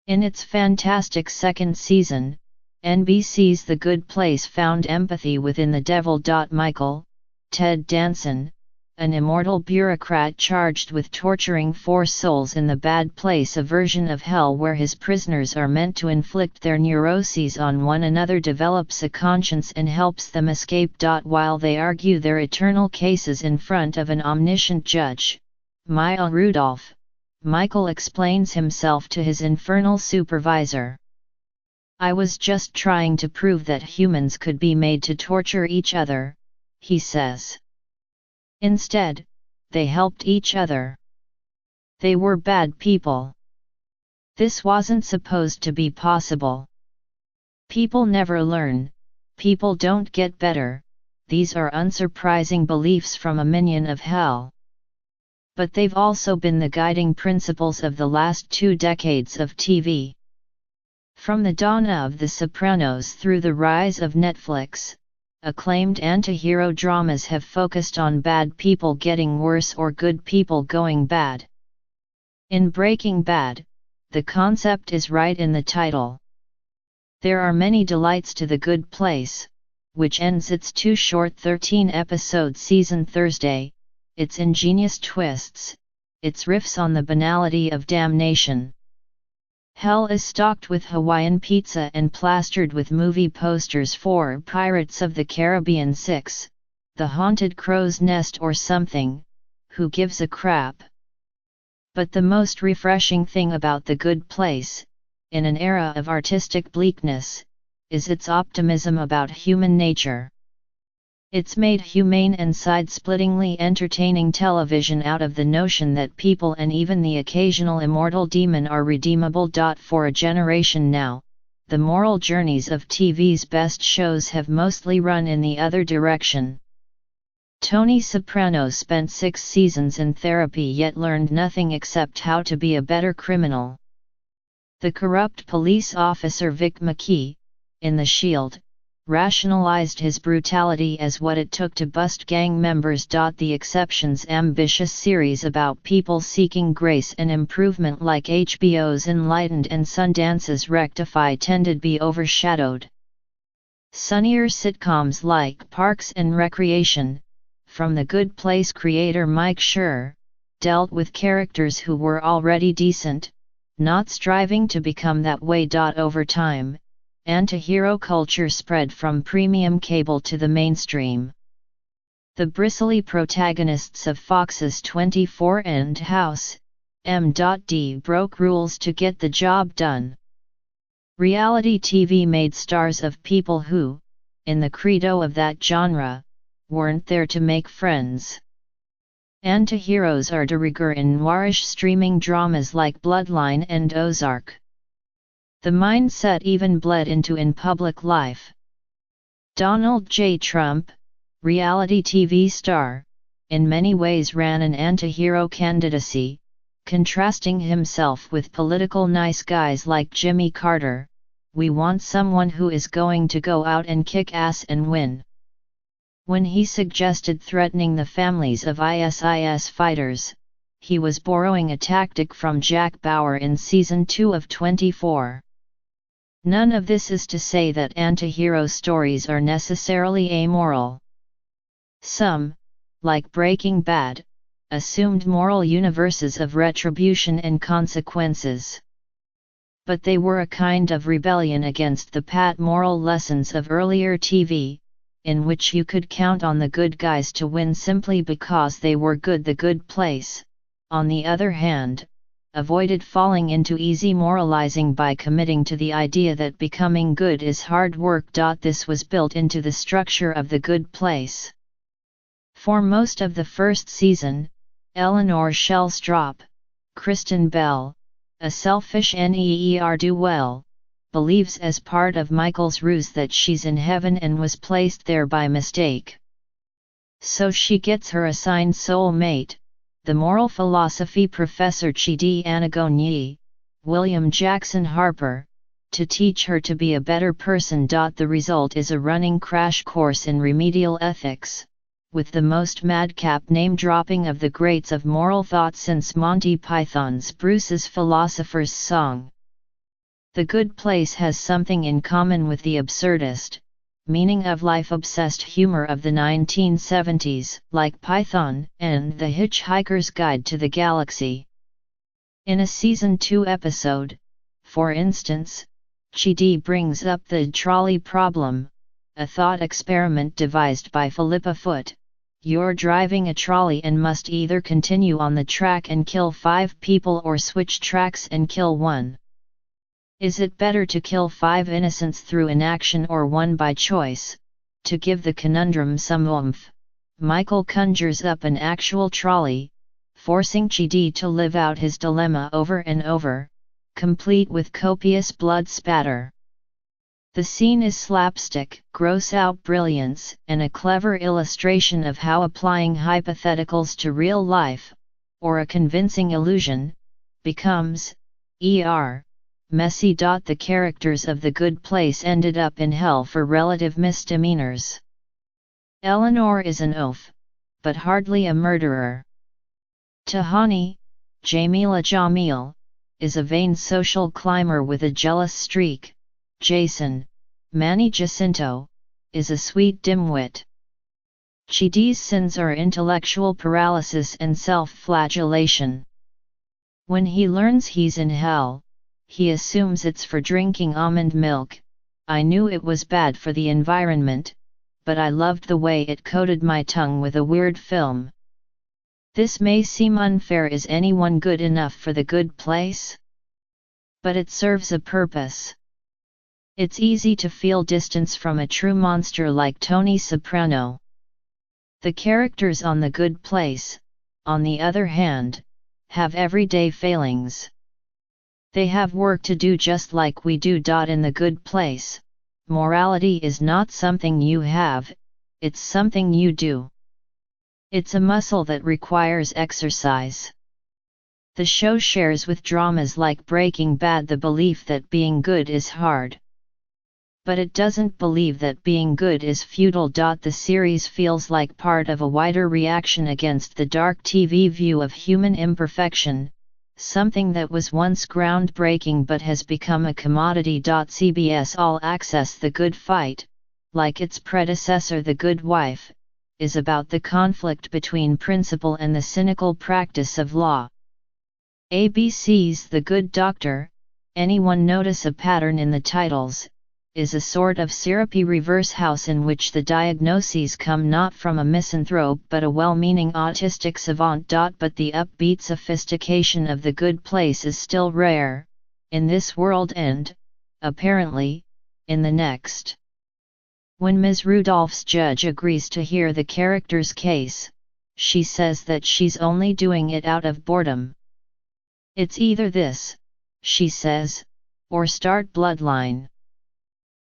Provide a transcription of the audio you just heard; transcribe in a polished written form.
In its fantastic second season, NBC's The Good Place found empathy within the devil. Michael, Ted Danson, an immortal bureaucrat charged with torturing 4 souls in the bad place, a version of hell where his prisoners are meant to inflict their neuroses on one another, develops a conscience and helps them escape. While they argue their eternal cases in front of an omniscient judge, Maya Rudolph, Michael explains himself to his infernal supervisor. "I was just trying to prove that humans could be made to torture each other," he says. "Instead, they helped each other. They were bad people. This wasn't supposed to be possible. People never learn, people don't get better." These are unsurprising beliefs from a minion of hell. But they've also been the guiding principles of the last 2 decades of TV. From the dawn of The Sopranos through the rise of Netflix, acclaimed anti-hero dramas have focused on bad people getting worse or good people going bad. In Breaking Bad, the concept is right in the title. There are many delights to The Good Place, which ends its too short 13-episode season Thursday, its ingenious twists, its riffs on the banality of damnation. Hell is stocked with Hawaiian pizza and plastered with movie posters for Pirates of the Caribbean 6, The Haunted Crow's Nest or something. Who gives a crap? But the most refreshing thing about The Good Place, in an era of artistic bleakness, is its optimism about human nature. It's made humane and side-splittingly entertaining television out of the notion that people and even the occasional immortal demon are redeemable. For a generation now, the moral journeys of TV's best shows have mostly run in the other direction. Tony Soprano spent 6 seasons in therapy yet learned nothing except how to be a better criminal. The corrupt police officer Vic McKee, in The Shield, rationalized his brutality as what it took to bust gang members. The Exception's ambitious series about people seeking grace and improvement like HBO's Enlightened and Sundance's Rectify tended to be overshadowed. Sunnier sitcoms like Parks and Recreation, from The Good Place creator Mike Schur, dealt with characters who were already decent, not striving to become that way. Over time, anti-hero culture spread from premium cable to the mainstream. The bristly protagonists of Fox's 24 and House, M.D. broke rules to get the job done. Reality TV made stars of people who, in the credo of that genre, weren't there to make friends. Anti-heroes are de rigueur in noirish streaming dramas like Bloodline and Ozark. The mindset even bled into in public life. Donald J. Trump, reality TV star, in many ways ran an anti-hero candidacy, contrasting himself with political nice guys like Jimmy Carter. "We want someone who is going to go out and kick ass and win." When he suggested threatening the families of ISIS fighters, he was borrowing a tactic from Jack Bauer in Season 2 of 24. None of this is to say that anti-hero stories are necessarily amoral. Some, like Breaking Bad, assumed moral universes of retribution and consequences. But they were a kind of rebellion against the pat moral lessons of earlier TV, in which you could count on the good guys to win simply because they were good. The Good Place, on the other hand, avoided falling into easy moralizing by committing to the idea that becoming good is hard work. This was built into the structure of The Good Place. For most of the first season, Eleanor Shellstrop, Kristen Bell, a selfish ne'er-do-well, believes as part of Michael's ruse that she's in heaven and was placed there by mistake. So she gets her assigned soulmate, the moral philosophy professor Chidi Anagonyi, William Jackson Harper, to teach her to be a better person. The result is a running crash course in remedial ethics, with the most madcap name-dropping of the greats of moral thought since Monty Python's Bruce's Philosopher's Song. The Good Place has something in common with the absurdist, meaning-of-life-obsessed humor of the 1970s, like Python and The Hitchhiker's Guide to the Galaxy. In a Season 2 episode, for instance, Chidi brings up the trolley problem, a thought experiment devised by Philippa Foot. You're driving a trolley and must either continue on the track and kill 5 people or switch tracks and kill 1. Is it better to kill 5 innocents through inaction or 1 by choice? To give the conundrum some oomph, Michael conjures up an actual trolley, forcing Chidi to live out his dilemma over and over, complete with copious blood spatter. The scene is slapstick, gross-out brilliance, and a clever illustration of how applying hypotheticals to real life, or a convincing illusion, becomes messy. The characters of The Good Place ended up in hell for relative misdemeanors. Eleanor is an oaf, but hardly a murderer. Tahani, Jamila Jamil, is a vain social climber with a jealous streak. Jason, Manny Jacinto, is a sweet dimwit. Chidi's sins are intellectual paralysis and self-flagellation. When he learns he's in hell, he assumes it's for drinking almond milk. I knew it was bad for the environment, but I loved the way it coated my tongue with a weird film. This may seem unfair. Is anyone good enough for The Good Place? But it serves a purpose. It's easy to feel distance from a true monster like Tony Soprano. The characters on The Good Place, on the other hand, have everyday failings. They have work to do just like we do. In The Good Place, morality is not something you have, it's something you do. It's a muscle that requires exercise. The show shares with dramas like Breaking Bad the belief that being good is hard. But it doesn't believe that being good is futile. The series feels like part of a wider reaction against the dark TV view of human imperfection, something that was once groundbreaking but has become a commodity. CBS All Access The Good Fight, like its predecessor The Good Wife, is about the conflict between principle and the cynical practice of law. ABC's The Good Doctor, anyone notice a pattern in the titles, is a sort of syrupy reverse house in which the diagnoses come not from a misanthrope but a well-meaning autistic savant. But the upbeat sophistication of The Good Place is still rare, in this world and, apparently, in the next. When Ms. Rudolph's judge agrees to hear the character's case, she says that she's only doing it out of boredom. It's either this, she says, or start Bloodline.